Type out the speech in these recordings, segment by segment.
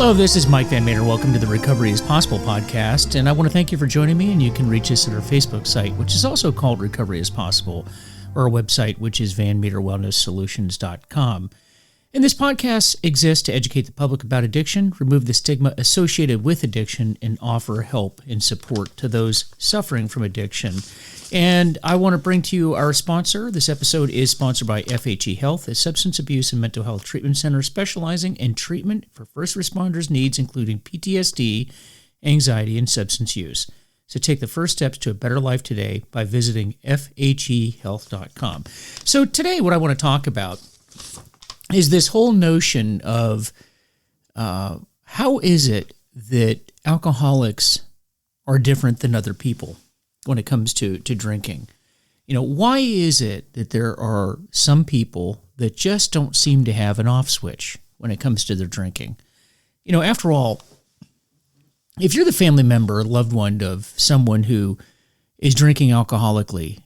Hello, this is Mike Van Meter. Welcome to the Recovery is Possible podcast, and I want to thank you for joining me, and you can reach us at our Facebook site, which is also called Recovery is Possible, or our website, which is vanmeterwellnesssolutions.com. And this podcast exists to educate the public about addiction, remove the stigma associated with addiction, and offer help and support to those suffering from addiction. And I want to bring to you our sponsor. This episode is sponsored by FHE Health, a substance abuse and mental health treatment center specializing in treatment for first responders' needs, including PTSD, anxiety, and substance use. So take the first steps to a better life today by visiting fhehealth.com. So today what I want to talk about is this whole notion of how is it that alcoholics are different than other people when it comes to drinking. You know, why is it that there are some people that just don't seem to have an off switch when it comes to their drinking? You know, after all, if you're the family member or loved one of someone who is drinking alcoholically,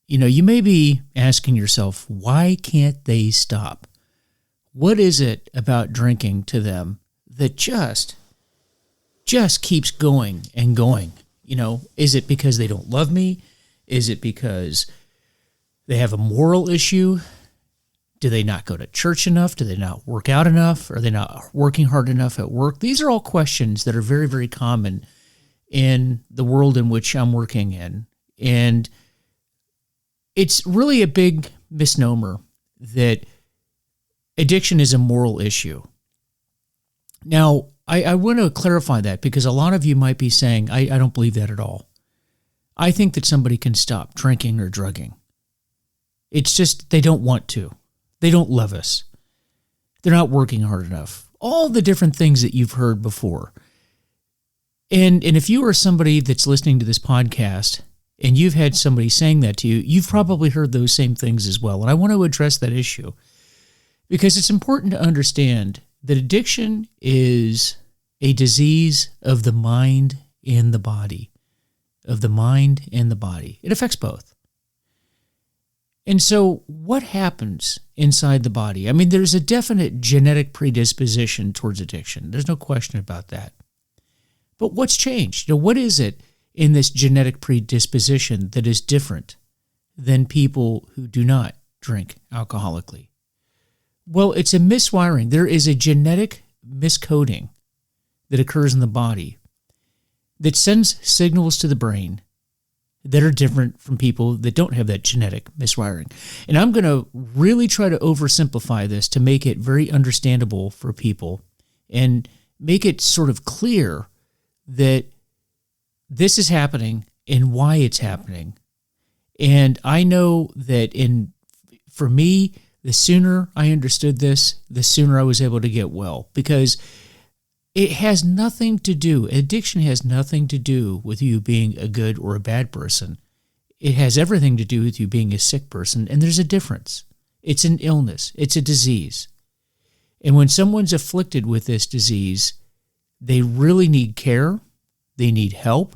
you know, you may be asking yourself, why can't they stop? What is it about drinking to them that just keeps going and going? You know, is it because they don't love me? Is it because they have a moral issue? Do they not go to church enough? Do they not work out enough? Are they not working hard enough at work? These are all questions that are very, very common in the world in which I'm working in. And it's really a big misnomer that addiction is a moral issue. Now, I want to clarify that because a lot of you might be saying, I don't believe that at all. I think that somebody can stop drinking or drugging. It's just they don't want to. They don't love us. They're not working hard enough. All the different things that you've heard before. And if you are somebody that's listening to this podcast and you've had somebody saying that to you, you've probably heard those same things as well. And I want to address that issue because it's important to understand that addiction is a disease of the mind and the body. Of the mind and the body. It affects both. And so what happens inside the body? I mean, there's a definite genetic predisposition towards addiction. There's no question about that. But what's changed? You know, what is it in this genetic predisposition that is different than people who do not drink alcoholically? Well, it's a miswiring. There is a genetic miscoding that occurs in the body that sends signals to the brain that are different from people that don't have that genetic miswiring. And I'm going to really try to oversimplify this to make it very understandable for people and make it sort of clear that this is happening and why it's happening. And I know that for me, the sooner I understood this, the sooner I was able to get well, because it has nothing to do, addiction has nothing to do with you being a good or a bad person. It has everything to do with you being a sick person, and there's a difference. It's an illness. It's a disease. And when someone's afflicted with this disease, they really need care. They need help.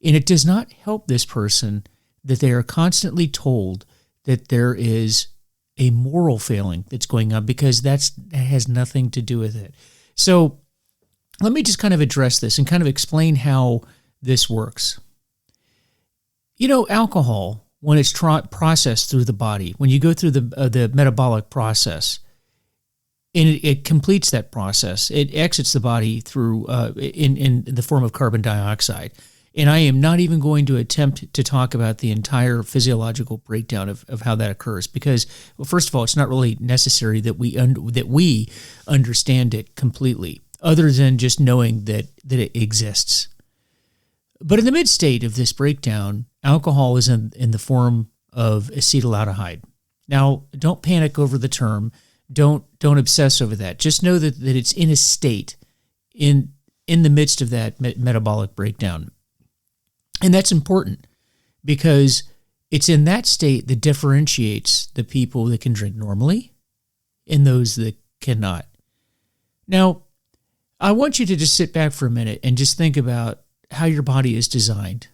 And it does not help this person that they are constantly told that there is a moral failing that's going on, because that has nothing to do with it. So let me just kind of address this and kind of explain how this works. You know, alcohol, when it's processed through the body, when you go through the metabolic process, and it completes that process, it exits the body through in the form of carbon dioxide. And I am not even going to attempt to talk about the entire physiological breakdown of how that occurs, because, well, first of all, it's not really necessary that we understand it completely, other than just knowing that it exists. But in the mid state of this breakdown, alcohol is in the form of acetaldehyde. Now, don't panic over the term. Don't obsess over that. Just know that it's in a state in the midst of that metabolic breakdown. And that's important because it's in that state that differentiates the people that can drink normally and those that cannot. Now, I want you to just sit back for a minute and just think about how your body is designed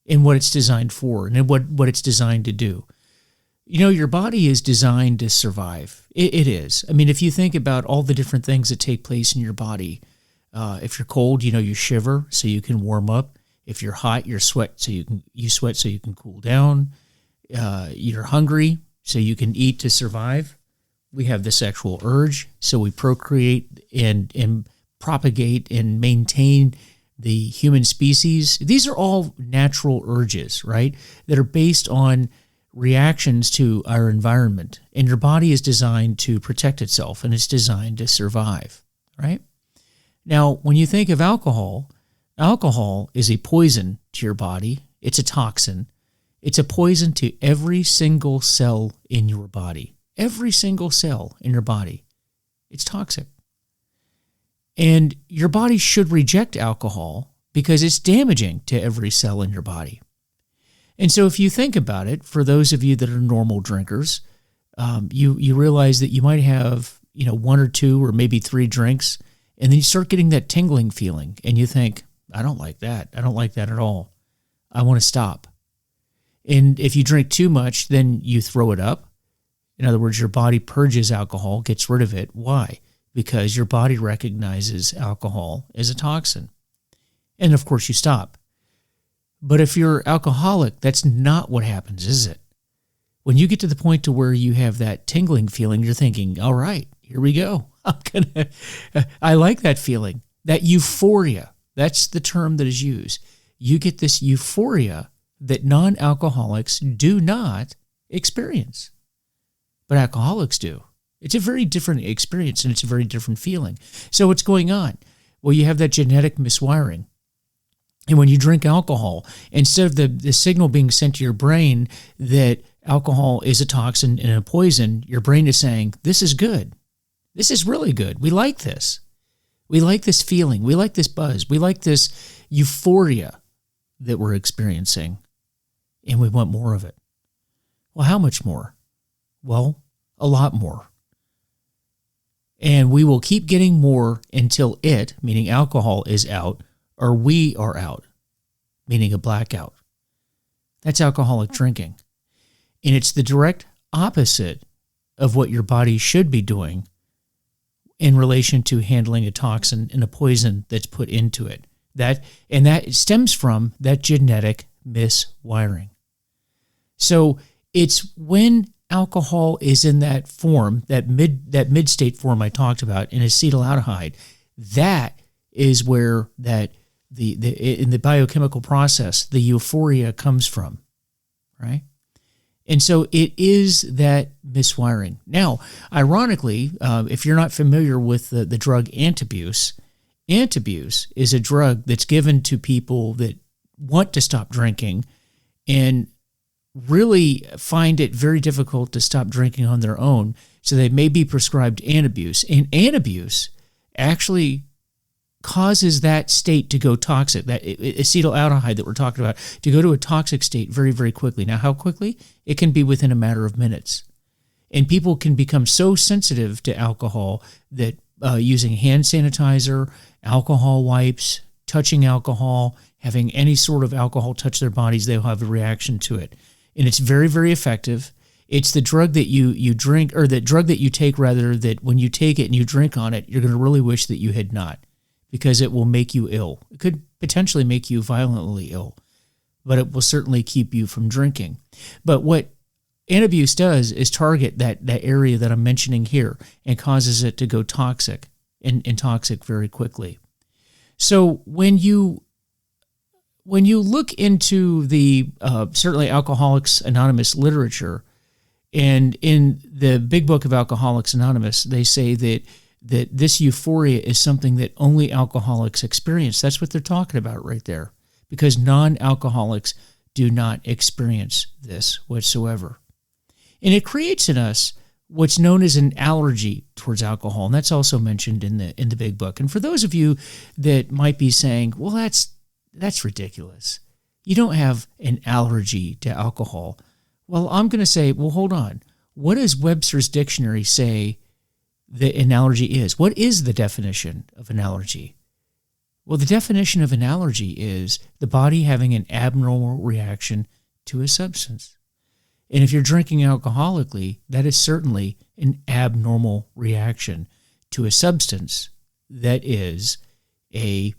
and what it's designed for and what it's designed to do. Your body is designed to survive. It is. I mean, if you think about all the different things that take place in your body, if you're cold, you shiver so you can warm up. If you're hot, you sweat so you can cool down. You're hungry so you can eat to survive. We have the sexual urge, so we procreate and propagate and maintain the human species. These are all natural urges, right, that are based on reactions to our environment. And your body is designed to protect itself, and it's designed to survive, right? Now, when you think of alcohol is a poison to your body. It's a toxin. It's a poison to every single cell in your body. Every single cell in your body. It's toxic. And your body should reject alcohol because it's damaging to every cell in your body. And so if you think about it, for those of you that are normal drinkers, you realize that you might have, one or two or maybe three drinks, and then you start getting that tingling feeling, and you think, I don't like that. I don't like that at all. I want to stop. And if you drink too much, then you throw it up. In other words, your body purges alcohol, gets rid of it. Why? Because your body recognizes alcohol as a toxin. And of course you stop. But if you're alcoholic, that's not what happens, is it? When you get to the point to where you have that tingling feeling, you're thinking, all right, here we go. I like that feeling, that euphoria. That's the term that is used. You get this euphoria that non-alcoholics do not experience, but alcoholics do. It's a very different experience, and it's a very different feeling. So what's going on? Well, you have that genetic miswiring. And when you drink alcohol, instead of the signal being sent to your brain that alcohol is a toxin and a poison, your brain is saying, this is good. This is really good. We like this. We like this feeling. We like this buzz. We like this euphoria that we're experiencing, and we want more of it. Well, how much more? Well, a lot more. And we will keep getting more until it, meaning alcohol, is out, or we are out, meaning a blackout. That's alcoholic drinking. And it's the direct opposite of what your body should be doing in relation to handling a toxin and a poison that's put into it. That stems from that genetic miswiring. So it's when alcohol is in that form, that mid-state form I talked about, in acetaldehyde, that is where that in the biochemical process, the euphoria comes from, right? And so it is that miswiring. Now, ironically, if you're not familiar with the drug antabuse is a drug that's given to people that want to stop drinking and really find it very difficult to stop drinking on their own. So they may be prescribed antabuse. And antabuse actually causes that state to go toxic, that acetaldehyde that we're talking about, to go to a toxic state very, very quickly. Now, how quickly? It can be within a matter of minutes. And people can become so sensitive to alcohol that using hand sanitizer, alcohol wipes, touching alcohol, having any sort of alcohol touch their bodies, they'll have a reaction to it. And it's very, very effective. It's the drug that you drink, or the drug that you take, rather, that when you take it and you drink on it, you're going to really wish that you had not, because it will make you ill. It could potentially make you violently ill, but it will certainly keep you from drinking. But what antabuse does is target that area that I'm mentioning here and causes it to go toxic and toxic very quickly. So when you look into the certainly Alcoholics Anonymous literature, and in the big book of Alcoholics Anonymous, they say that this euphoria is something that only alcoholics experience. That's what they're talking about right there, because non-alcoholics do not experience this whatsoever. And it creates in us what's known as an allergy towards alcohol, and that's also mentioned in the big book. And for those of you that might be saying, well, that's ridiculous. You don't have an allergy to alcohol. Well, I'm going to say, well, hold on. What does Webster's dictionary say that an allergy is? What is the definition of an allergy? Well, the definition of an allergy is the body having an abnormal reaction to a substance. And if you're drinking alcoholically, that is certainly an abnormal reaction to a substance that is a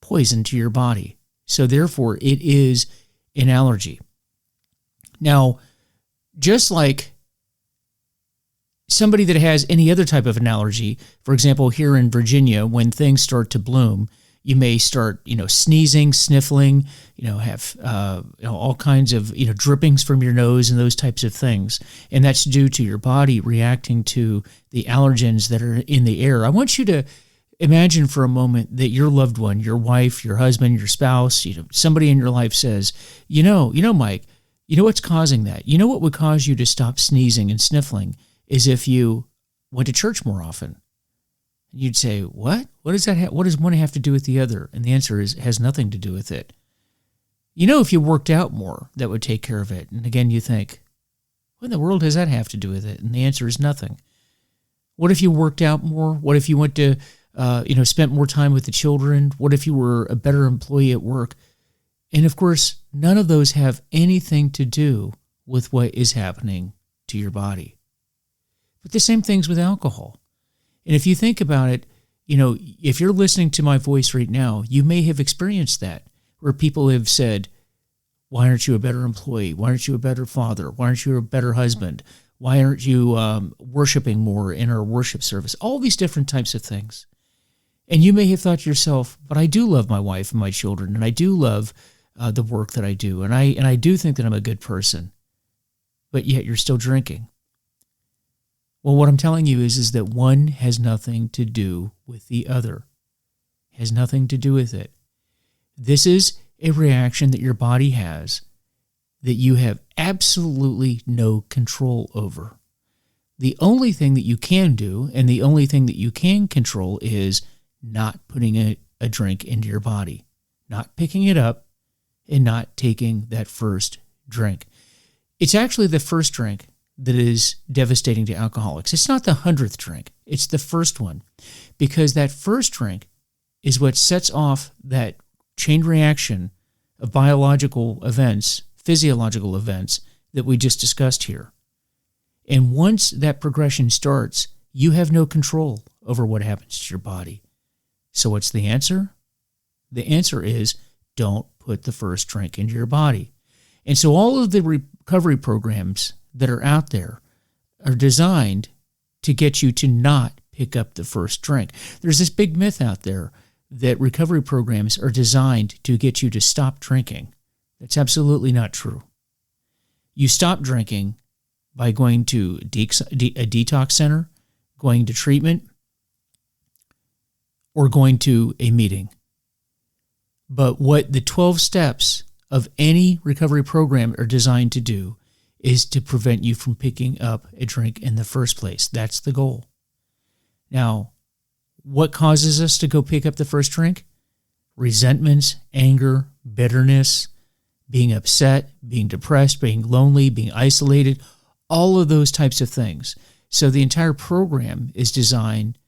poison to your body. So therefore, it is an allergy. Now, just like somebody that has any other type of an allergy, for example, here in Virginia, when things start to bloom, you may start, sneezing, sniffling, have all kinds of, drippings from your nose and those types of things. And that's due to your body reacting to the allergens that are in the air. I want you to imagine for a moment that your loved one, your wife, your husband, your spouse, somebody in your life says, Mike, what's causing that? What would cause you to stop sneezing and sniffling is if you went to church more often. You'd say, what? What does that what does one have to do with the other? And the answer is, it has nothing to do with it. If you worked out more, that would take care of it. And again, you think, what in the world does that have to do with it? And the answer is nothing. What if you worked out more? What if you went to, spent more time with the children? What if you were a better employee at work? And of course, none of those have anything to do with what is happening to your body. But the same thing's with alcohol. And if you think about it, if you're listening to my voice right now, you may have experienced that, where people have said, why aren't you a better employee? Why aren't you a better father? Why aren't you a better husband? Why aren't you worshiping more in our worship service? All these different types of things. And you may have thought to yourself, but I do love my wife and my children, and I do love the work that I do, and I do think that I'm a good person, but yet you're still drinking. Well, what I'm telling you is that one has nothing to do with the other. Has nothing to do with it. This is a reaction that your body has that you have absolutely no control over. The only thing that you can do, and the only thing that you can control, is not putting a drink into your body, not picking it up, and not taking that first drink. It's actually the first drink that is devastating to alcoholics. It's not the 100th drink. It's the first one, because that first drink is what sets off that chain reaction of biological events, physiological events that we just discussed here. And once that progression starts, you have no control over what happens to your body. So what's the answer? The answer is, don't put the first drink into your body. And so all of the recovery programs that are out there are designed to get you to not pick up the first drink. There's this big myth out there that recovery programs are designed to get you to stop drinking. That's absolutely not true. You stop drinking by going to a detox center, going to treatment, or going to a meeting. But what the 12 steps of any recovery program are designed to do is to prevent you from picking up a drink in the first place. That's the goal. Now, what causes us to go pick up the first drink? Resentments, anger, bitterness, being upset, being depressed, being lonely, being isolated, all of those types of things. So the entire program is designed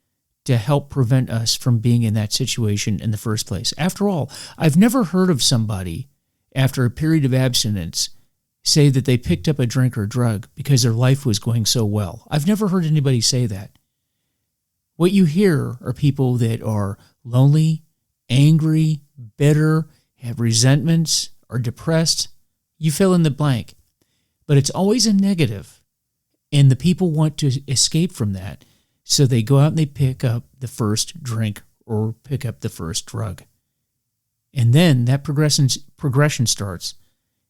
to help prevent us from being in that situation in the first place. After all, I've never heard of somebody, after a period of abstinence, say that they picked up a drink or drug because their life was going so well. I've never heard anybody say that. What you hear are people that are lonely, angry, bitter, have resentments, are depressed. You fill in the blank. But it's always a negative. And the people want to escape from that. So they go out and they pick up the first drink or pick up the first drug. And then that progression starts.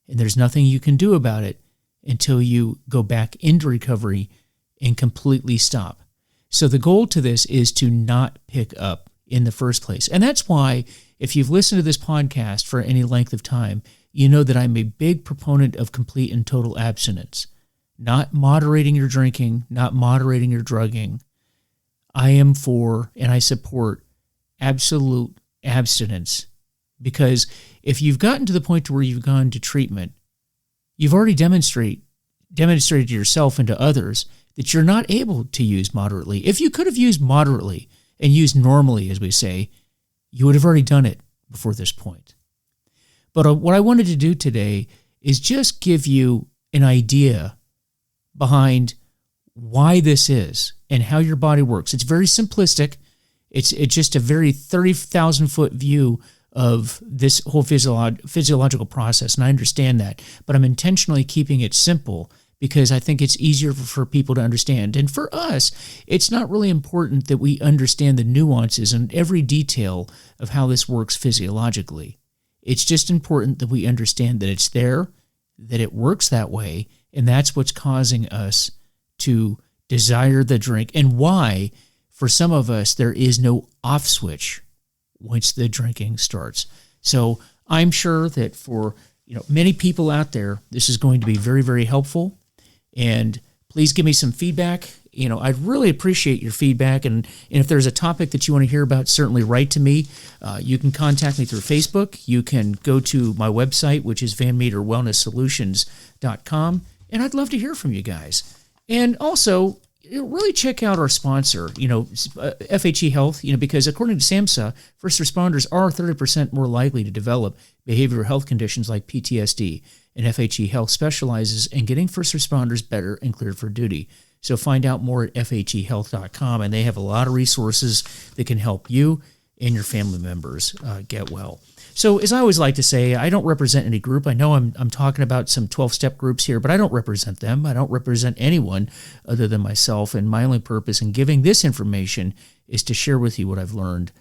And there's nothing you can do about it until you go back into recovery and completely stop. So the goal to this is to not pick up in the first place. And that's why, if you've listened to this podcast for any length of time, you know that I'm a big proponent of complete and total abstinence. Not moderating your drinking, not moderating your drugging. I am for and I support absolute abstinence. Because if you've gotten to the point to where you've gone to treatment, you've already demonstrated to yourself and to others that you're not able to use moderately. If you could have used moderately and used normally, as we say, you would have already done it before this point. But what I wanted to do today is just give you an idea behind why this is and how your body works. It's very simplistic. It's just a very 30,000-foot view of this whole physiological process, and I understand that. But I'm intentionally keeping it simple because I think it's easier for people to understand. And for us, it's not really important that we understand the nuances and every detail of how this works physiologically. It's just important that we understand that it's there, that it works that way, and that's what's causing us to desire the drink, and why, for some of us, there is no off switch once the drinking starts. So I'm sure that for many people out there, this is going to be very, very helpful. And please give me some feedback. I'd really appreciate your feedback. And if there's a topic that you want to hear about, certainly write to me. You can contact me through Facebook. You can go to my website, which is vanmeterwellnesssolutions.com. And I'd love to hear from you guys. And also, really check out our sponsor, FHE Health, because according to SAMHSA, first responders are 30% more likely to develop behavioral health conditions like PTSD. And FHE Health specializes in getting first responders better and cleared for duty. So find out more at FHEhealth.com, and they have a lot of resources that can help you and your family members get well. So as I always like to say, I don't represent any group. I know I'm talking about some 12-step groups here, but I don't represent them. I don't represent anyone other than myself, and my only purpose in giving this information is to share with you what I've learned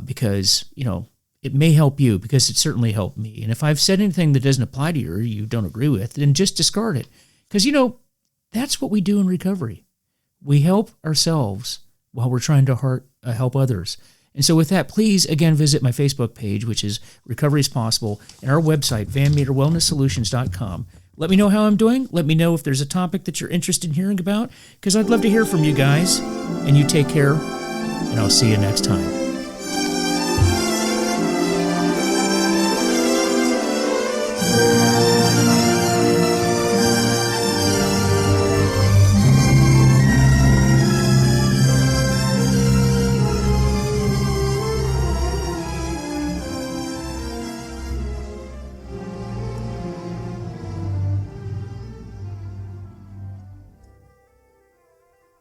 because, it may help you, because it certainly helped me. And if I've said anything that doesn't apply to you or you don't agree with, then just discard it. Because, that's what we do in recovery. We help ourselves while we're trying to help others. And so with that, please, again, visit my Facebook page, which is Recovery is Possible, and our website, vanmeterwellnesssolutions.com. Let me know how I'm doing. Let me know if there's a topic that you're interested in hearing about, because I'd love to hear from you guys. And you take care, and I'll see you next time.